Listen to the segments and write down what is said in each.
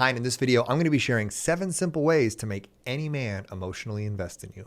Hi, and in this video, I'm going to be sharing 7 simple ways to make any man emotionally invest in you.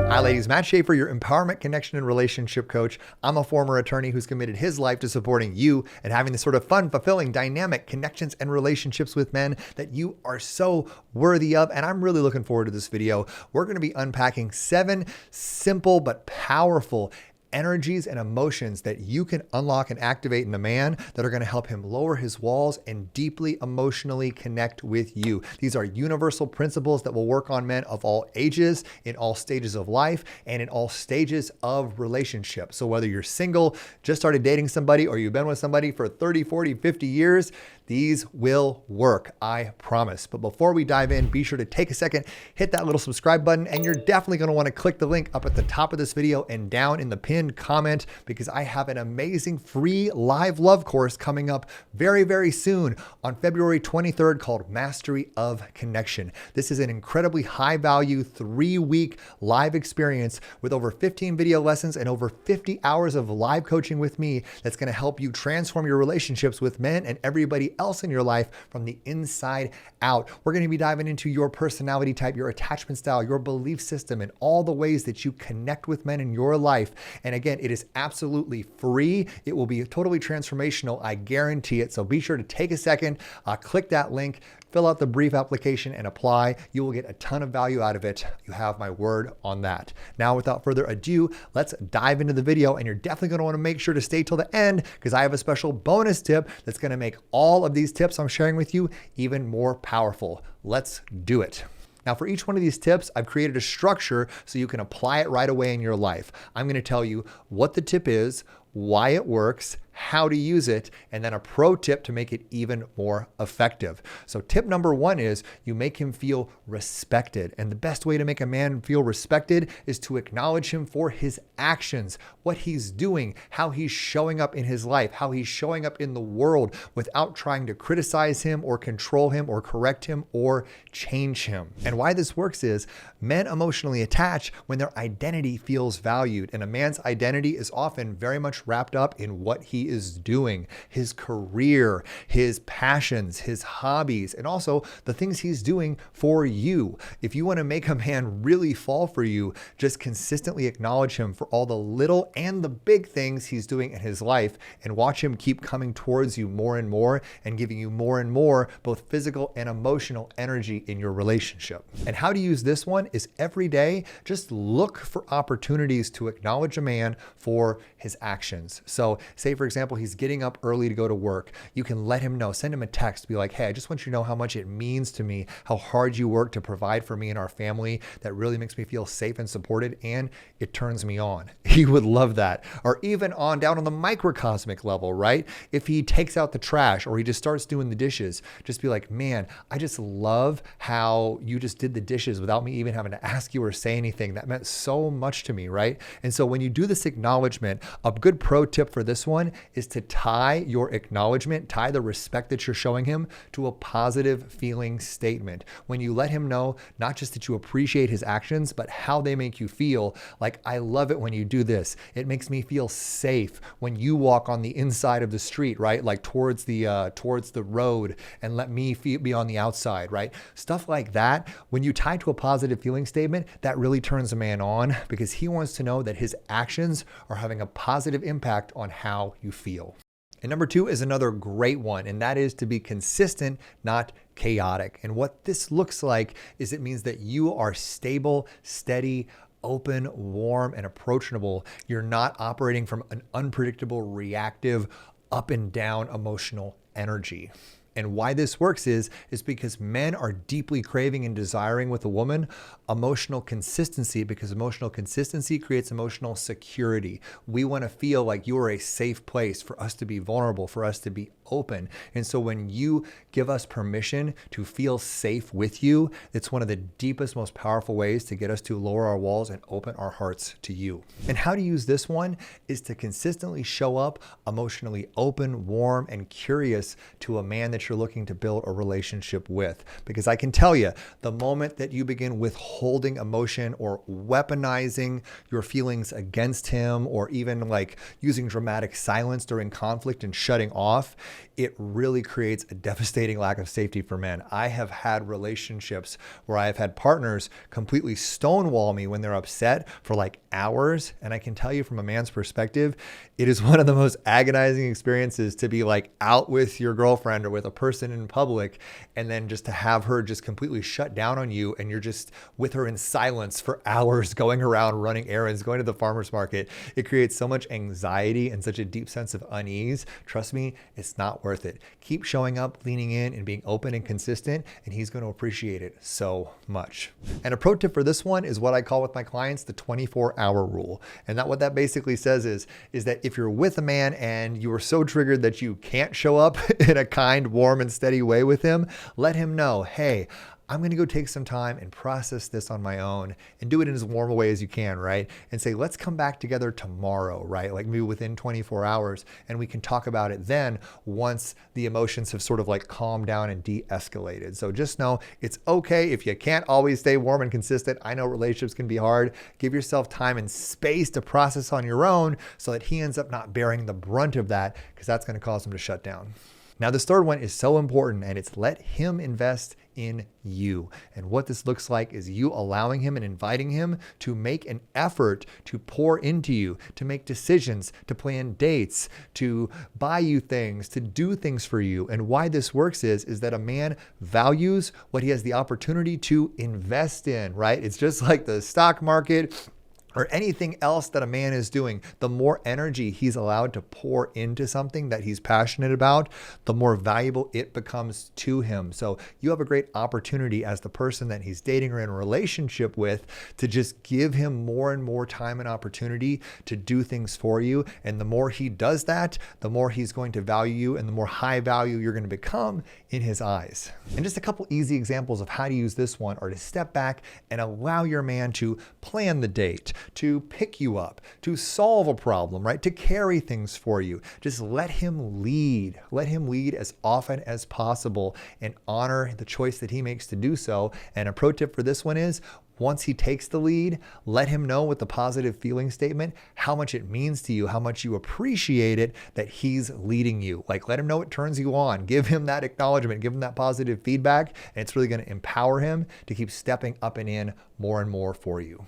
Hi ladies, Matt Shaffer, your empowerment, connection, and relationship coach. I'm a former attorney who's committed his life to supporting you and having the sort of fun, fulfilling, dynamic connections and relationships with men that you are so worthy of. And I'm really looking forward to this video. We're going to be unpacking 7 simple but powerful energies and emotions that you can unlock and activate in a man that are going to help him lower his walls and deeply emotionally connect with you. These are universal principles that will work on men of all ages, in all stages of life, and in all stages of relationship. So whether you're single, just started dating somebody, or you've been with somebody for 30, 40, 50 years, these will work, I promise. But before we dive in, be sure to take a second, hit that little subscribe button, and you're definitely going to want to click the link up at the top of this video and down in the pinned comment, because I have an amazing free live love course coming up very, very soon on February 23rd called Mastery of Connection. This is an incredibly high value 3-week live experience with over 15 video lessons and over 50 hours of live coaching with me that's going to help you transform your relationships with men and everybody else in your life from the inside out. We're going to be diving into your personality type, your attachment style, your belief system, and all the ways that you connect with men in your life. And again, it is absolutely free. It will be totally transformational. I guarantee it. So be sure to take a second, click that link, fill out the brief application, and apply. You will get a ton of value out of it. You have my word on that. Now, without further ado, let's dive into the video. And you're definitely going to want to make sure to stay till the end, because I have a special bonus tip that's going to make all of these tips I'm sharing with you even more powerful. Let's do it. Now, for each one of these tips, I've created a structure so you can apply it right away in your life. I'm going to tell you what the tip is, why it works, how to use it, and then a pro tip to make it even more effective. So tip number 1 is you make him feel respected. And the best way to make a man feel respected is to acknowledge him for his actions, what he's doing, how he's showing up in his life, how he's showing up in the world, without trying to criticize him or control him or correct him or change him. And why this works is men emotionally attach when their identity feels valued. And a man's identity is often very much wrapped up in what he is doing, his career, his passions, his hobbies, and also the things he's doing for you. If you want to make a man really fall for you, just consistently acknowledge him for all the little and the big things he's doing in his life, and watch him keep coming towards you more and more and giving you more and more both physical and emotional energy in your relationship. And how to use this one is every day, just look for opportunities to acknowledge a man for his actions. So say, for example, he's getting up early to go to work. You can let him know, send him a text, be like, hey, I just want you to know how much it means to me, how hard you work to provide for me and our family. That really makes me feel safe and supported, and it turns me on. He would love that. Or even on down on the microcosmic level, right? If he takes out the trash or he just starts doing the dishes, just be like, man, I just love how you just did the dishes without me even having to ask you or say anything. That meant so much to me, right? And so when you do this acknowledgement, a good pro tip for this one is to tie your acknowledgement, tie the respect that you're showing him to a positive feeling statement. When you let him know, not just that you appreciate his actions, but how they make you feel. Like, I love it when you do this. It makes me feel safe when you walk on the inside of the street, right? Like towards the road, and let me be on the outside, right? Stuff like that. When you tie to a positive feeling statement, that really turns a man on, because he wants to know that his actions are having a positive impact on how you feel. And number 2 is another great one, and that is to be consistent, not chaotic. And what this looks like is it means that you are stable, steady, open, warm, and approachable. You're not operating from an unpredictable, reactive, up and down emotional energy. And why this works is because men are deeply craving and desiring with a woman emotional consistency, because emotional consistency creates emotional security. We want to feel like you are a safe place for us to be vulnerable, for us to be open. And so when you give us permission to feel safe with you, it's one of the deepest, most powerful ways to get us to lower our walls and open our hearts to you. And how to use this one is to consistently show up emotionally open, warm, and curious to a man that that you're looking to build a relationship with. Because I can tell you, the moment that you begin withholding emotion or weaponizing your feelings against him, or even like using dramatic silence during conflict and shutting off, it really creates a devastating lack of safety for men. I have had relationships where I've had partners completely stonewall me when they're upset for like hours. And I can tell you from a man's perspective, it is one of the most agonizing experiences to be like out with your girlfriend or with a person in public, and then just to have her just completely shut down on you, and you're just with her in silence for hours, going around, running errands, going to the farmer's market. It creates so much anxiety and such a deep sense of unease. Trust me, it's not worth it. Keep showing up, leaning in, and being open and consistent, and he's going to appreciate it so much. And a pro tip for this one is what I call with my clients the 24-hour rule. And what that basically says is that if you're with a man and you are so triggered that you can't show up in a kind, warm, and steady way with him, let him know, hey, I'm going to go take some time and process this on my own, and do it in as warm a way as you can, right? And say, let's come back together tomorrow, right? Like maybe within 24 hours, and we can talk about it then once the emotions have sort of like calmed down and de-escalated. So just know it's okay if you can't always stay warm and consistent. I know relationships can be hard. Give yourself time and space to process on your own so that he ends up not bearing the brunt of that, because that's going to cause him to shut down. Now, this third one is so important, and it's let him invest in you. And what this looks like is you allowing him and inviting him to make an effort to pour into you, to make decisions, to plan dates, to buy you things, to do things for you. And why this works is that a man values what he has the opportunity to invest in, right? It's just like the stock market or anything else that a man is doing. The more energy he's allowed to pour into something that he's passionate about, the more valuable it becomes to him. So you have a great opportunity as the person that he's dating or in a relationship with to just give him more and more time and opportunity to do things for you. And the more he does that, the more he's going to value you, and the more high value you're going to become in his eyes. And just a couple easy examples of how to use this one are to step back and allow your man to plan the date, to pick you up, to solve a problem, right? To carry things for you. Just let him lead. Let him lead as often as possible and honor the choice that he makes to do so. And a pro tip for this one is, once he takes the lead, let him know with the positive feeling statement how much it means to you, how much you appreciate it that he's leading you. Like, let him know it turns you on. Give him that acknowledgement, give him that positive feedback, and it's really going to empower him to keep stepping up and in more and more for you.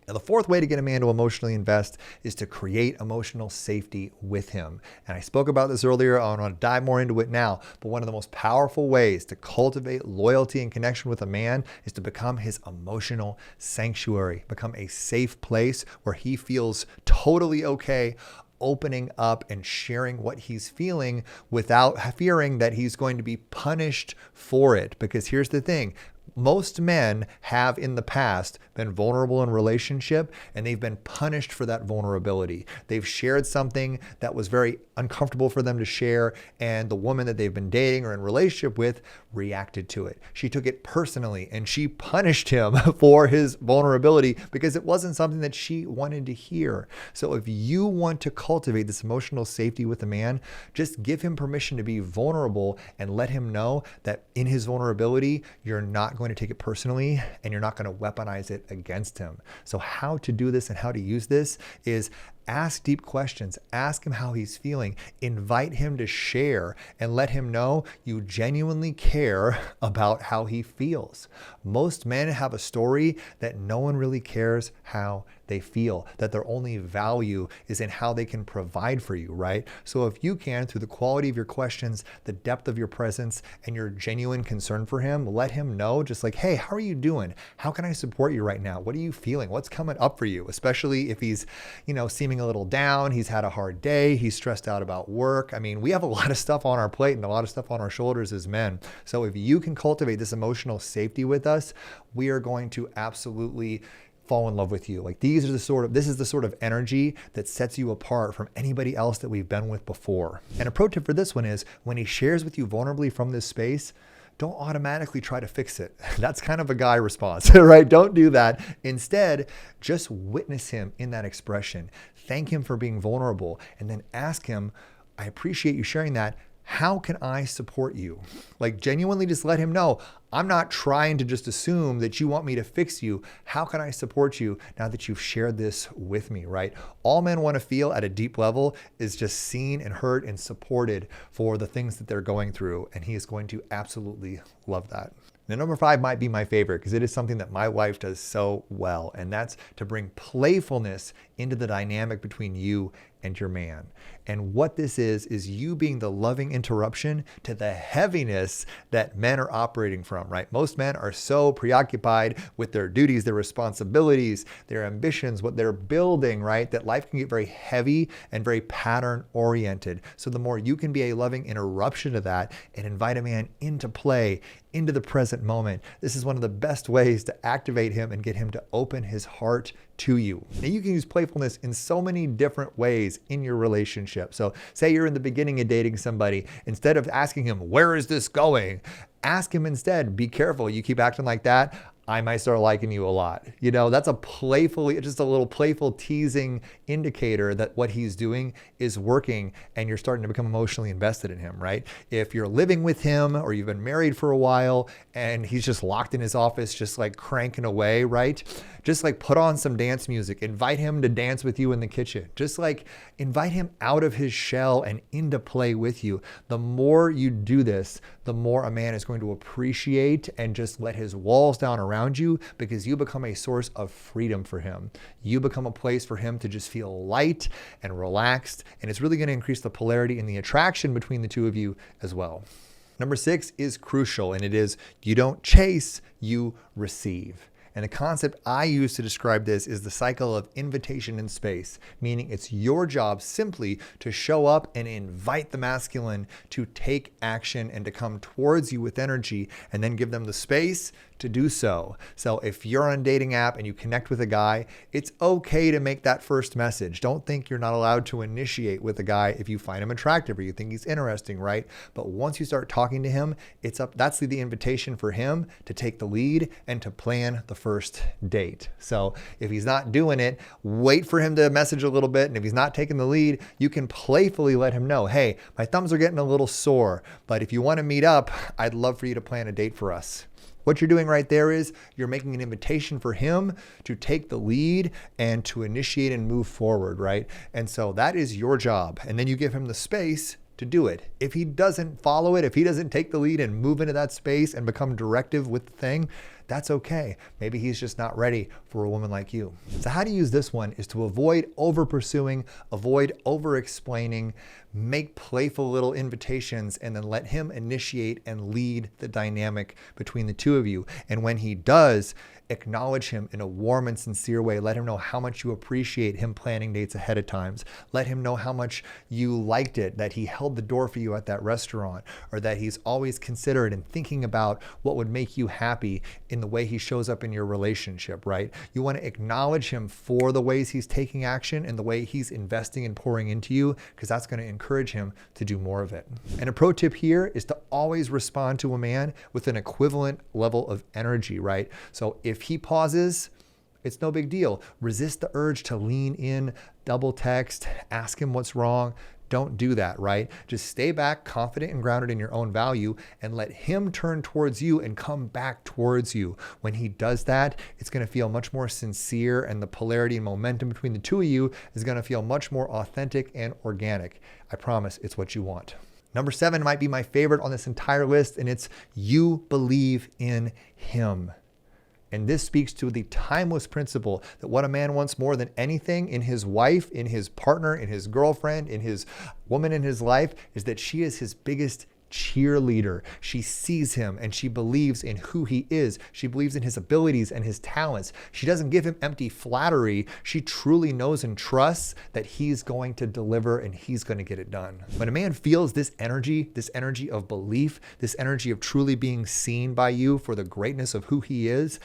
Now, the fourth way to get a man to emotionally invest is to create emotional safety with him. And I spoke about this earlier. I want to dive more into it now. But one of the most powerful ways to cultivate loyalty and connection with a man is to become his emotional sanctuary, become a safe place where he feels totally okay opening up and sharing what he's feeling without fearing that he's going to be punished for it. Because here's the thing. Most men have in the past been vulnerable in relationship, and they've been punished for that vulnerability. They've shared something that was very uncomfortable for them to share, and the woman that they've been dating or in relationship with reacted to it. She took it personally, and she punished him for his vulnerability because it wasn't something that she wanted to hear. So if you want to cultivate this emotional safety with a man, just give him permission to be vulnerable and let him know that in his vulnerability, you're not going to take it personally, and you're not going to weaponize it against him. So how to do this and how to use this is ask deep questions, ask him how he's feeling, invite him to share, and let him know you genuinely care about how he feels. Most men have a story that no one really cares how they feel, that their only value is in how they can provide for you, right? So if you can, through the quality of your questions, the depth of your presence, and your genuine concern for him, let him know just like, hey, how are you doing? How can I support you right now? What are you feeling? What's coming up for you? Especially if he's, seeming a little down, he's had a hard day, he's stressed out about work. I mean, we have a lot of stuff on our plate and a lot of stuff on our shoulders as men. So if you can cultivate this emotional safety with us, we are going to absolutely fall in love with you. Like this is the sort of energy that sets you apart from anybody else that we've been with before. And a pro tip for this one is when he shares with you vulnerably from this space, don't automatically try to fix it. That's kind of a guy response, right? Don't do that. Instead, just witness him in that expression. Thank him for being vulnerable, and then ask him, I appreciate you sharing that. how can I support you? Like genuinely just let him know, I'm not trying to just assume that you want me to fix you. How can I support you now that you've shared this with me, right? All men want to feel at a deep level is just seen and heard and supported for the things that they're going through. And he is going to absolutely love that. Now, number 5 might be my favorite because it is something that my wife does so well, and that's to bring playfulness into the dynamic between you and your man. And what this is you being the loving interruption to the heaviness that men are operating from, right? Most men are so preoccupied with their duties, their responsibilities, their ambitions, what they're building, right? That life can get very heavy and very pattern oriented. So the more you can be a loving interruption to that and invite a man into play, into the present moment, this is one of the best ways to activate him and get him to open his heart to you. Now you can use playfulness in so many different ways in your relationship. So say you're in the beginning of dating somebody, instead of asking him, where is this going? Ask him instead, be careful. You keep acting like that, I might start liking you a lot. You know, that's just a little playful teasing indicator that what he's doing is working and you're starting to become emotionally invested in him, right? If you're living with him or you've been married for a while and he's just locked in his office, just like cranking away, right? Just like put on some dance music, invite him to dance with you in the kitchen. Just like invite him out of his shell and into play with you. The more you do this, the more a man is going to appreciate and just let his walls down around you, because you become a source of freedom for him. You become a place for him to just feel light and relaxed, and it's really going to increase the polarity and the attraction between the two of you as well. Number 6 is crucial, and it is you don't chase, you receive. And the concept I use to describe this is the cycle of invitation in space, meaning it's your job simply to show up and invite the masculine to take action and to come towards you with energy, and then give them the space to do so. So if you're on a dating app and you connect with a guy, it's okay to make that first message. Don't think you're not allowed to initiate with a guy if you find him attractive or you think he's interesting, right? But once you start talking to him, that's the invitation for him to take the lead and to plan the first date. So if he's not doing it, wait for him to message a little bit. And if he's not taking the lead, you can playfully let him know, hey, my thumbs are getting a little sore, but if you want to meet up, I'd love for you to plan a date for us. What you're doing right there is you're making an invitation for him to take the lead and to initiate and move forward, right? And so that is your job. And then you give him the space to do it. If he doesn't follow it, if he doesn't take the lead and move into that space and become directive with the thing, that's okay. Maybe he's just not ready for a woman like you. So how to use this one is to avoid over pursuing, avoid over explaining, make playful little invitations, and then let him initiate and lead the dynamic between the two of you. And when he does, acknowledge him in a warm and sincere way. Let him know how much you appreciate him planning dates ahead of times. Let him know how much you liked it, that he held the door for you at that restaurant, or that he's always considerate and thinking about what would make you happy in the way he shows up in your relationship, right? You want to acknowledge him for the ways he's taking action and the way he's investing and pouring into you, because that's going to encourage him to do more of it. And a pro tip here is to always respond to a man with an equivalent level of energy, right? So if he pauses, it's no big deal. Resist the urge to lean in, double text, ask him what's wrong. Don't do that, right? Just stay back, confident and grounded in your own value, and let him turn towards you and come back towards you. When he does that, it's going to feel much more sincere, and the polarity and momentum between the two of you is going to feel much more authentic and organic. I promise it's what you want. Number 7 might be my favorite on this entire list, and it's you believe in him. And this speaks to the timeless principle that what a man wants more than anything in his wife, in his partner, in his girlfriend, in his woman in his life, is that she is his biggest cheerleader. She sees him and she believes in who he is. She believes in his abilities and his talents. She doesn't give him empty flattery. She truly knows and trusts that he's going to deliver and he's going to get it done. When a man feels this energy of belief, this energy of truly being seen by you for the greatness of who he is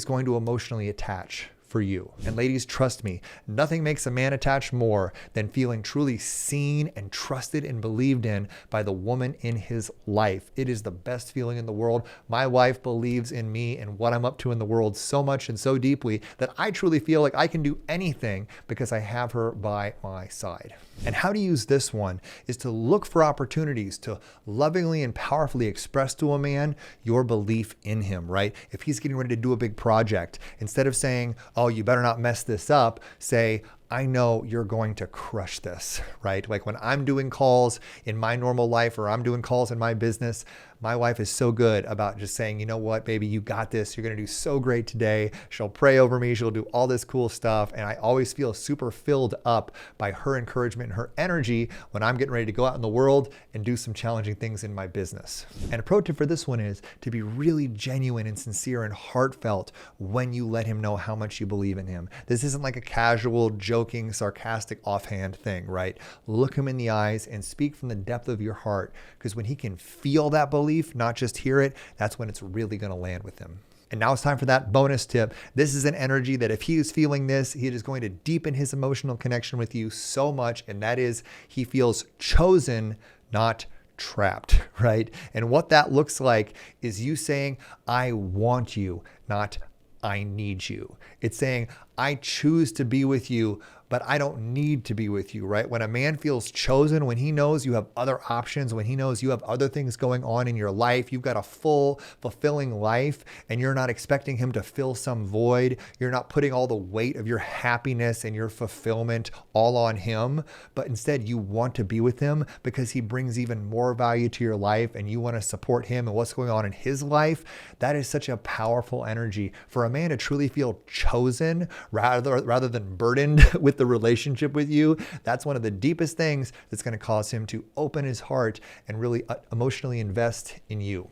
going to emotionally attach for you. And ladies, trust me, nothing makes a man attach more than feeling truly seen and trusted and believed in by the woman in his life. It is the best feeling in the world. My wife believes in me and what I'm up to in the world so much and so deeply that I truly feel like I can do anything because I have her by my side. And how to use this one is to look for opportunities to lovingly and powerfully express to a man your belief in him, right? If he's getting ready to do a big project, instead of saying, oh, you better not mess this up, say, I know you're going to crush this, right? Like when I'm doing calls in my normal life or I'm doing calls in my business, my wife is so good about just saying, you know what, baby, you got this. You're going to do so great today. She'll pray over me. She'll do all this cool stuff. And I always feel super filled up by her encouragement and her energy when I'm getting ready to go out in the world and do some challenging things in my business. And a pro tip for this one is to be really genuine and sincere and heartfelt when you let him know how much you believe in him. This isn't like a casual, joking, sarcastic, offhand thing, right? Look him in the eyes and speak from the depth of your heart, because when he can feel that belief, not just hear it, that's when it's really going to land with him. And now it's time for that bonus tip. This is an energy that if he is feeling this, he is going to deepen his emotional connection with you so much. And that is, he feels chosen, not trapped, right? And what that looks like is you saying, I want you, not I need you. It's saying, I choose to be with you, but I don't need to be with you, right? When a man feels chosen, when he knows you have other options, when he knows you have other things going on in your life, you've got a full, fulfilling life, and you're not expecting him to fill some void. You're not putting all the weight of your happiness and your fulfillment all on him, but instead you want to be with him because he brings even more value to your life and you want to support him and what's going on in his life. That is such a powerful energy for a man to truly feel chosen rather than burdened with the relationship with you. That's one of the deepest things that's going to cause him to open his heart and really emotionally invest in you.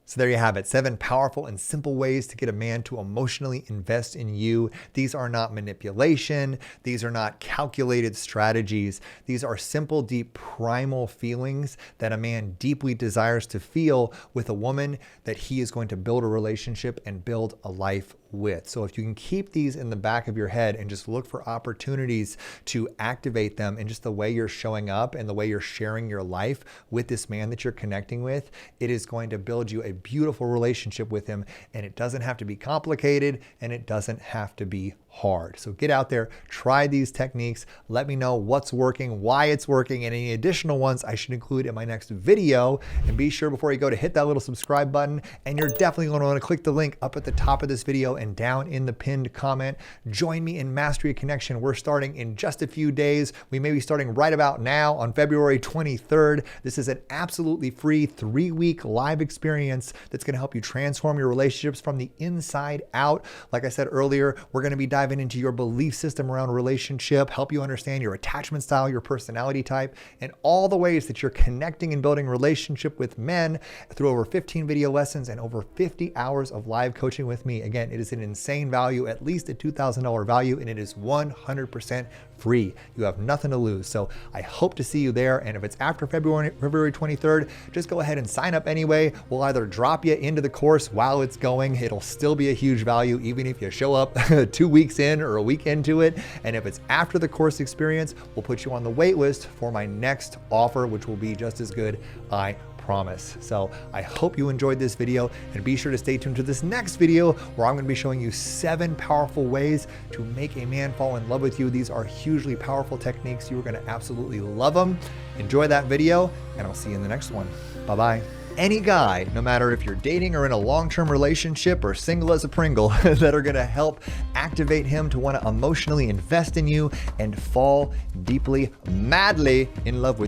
So there you have it, 7 powerful and simple ways to get a man to emotionally invest in you. These are not manipulation. These are not calculated strategies. These are simple, deep, primal feelings that a man deeply desires to feel with a woman that he is going to build a relationship and build a life with. So if you can keep these in the back of your head and just look for opportunities to activate them in just the way you're showing up and the way you're sharing your life with this man that you're connecting with, it is going to build you a beautiful relationship with him. And it doesn't have to be complicated and it doesn't have to be hard. So get out there, try these techniques, let me know what's working, why it's working, and any additional ones I should include in my next video. And be sure before you go to hit that little subscribe button, and you're definitely going to want to click the link up at the top of this video and down in the pinned comment. Join me in Mastery Connection. We're starting in just a few days. We may be starting right about now on February 23rd. This is an absolutely free 3-week live experience that's going to help you transform your relationships from the inside out. Like I said earlier, we're going to be diving into your belief system around relationship, help you understand your attachment style, your personality type, and all the ways that you're connecting and building relationship with men through over 15 video lessons and over 50 hours of live coaching with me. Again, it is an insane value, at least a $2,000 value, and it is 100% free. You have nothing to lose. So I hope to see you there. And if it's after February 23rd, just go ahead and sign up anyway. We'll either drop you into the course while it's going. It'll still be a huge value, even if you show up 2 weeks in or a week into it. And if it's after the course experience, we'll put you on the wait list for my next offer, which will be just as good, I promise. So I hope you enjoyed this video, and be sure to stay tuned to this next video where I'm going to be showing you 7 powerful ways to make a man fall in love with you. These are hugely powerful techniques. You are going to absolutely love them. Enjoy that video, and I'll see you in the next one. Bye-bye. Any guy, no matter if you're dating or in a long-term relationship or single as a Pringle, that are going to help activate him to want to emotionally invest in you and fall deeply, madly in love with you.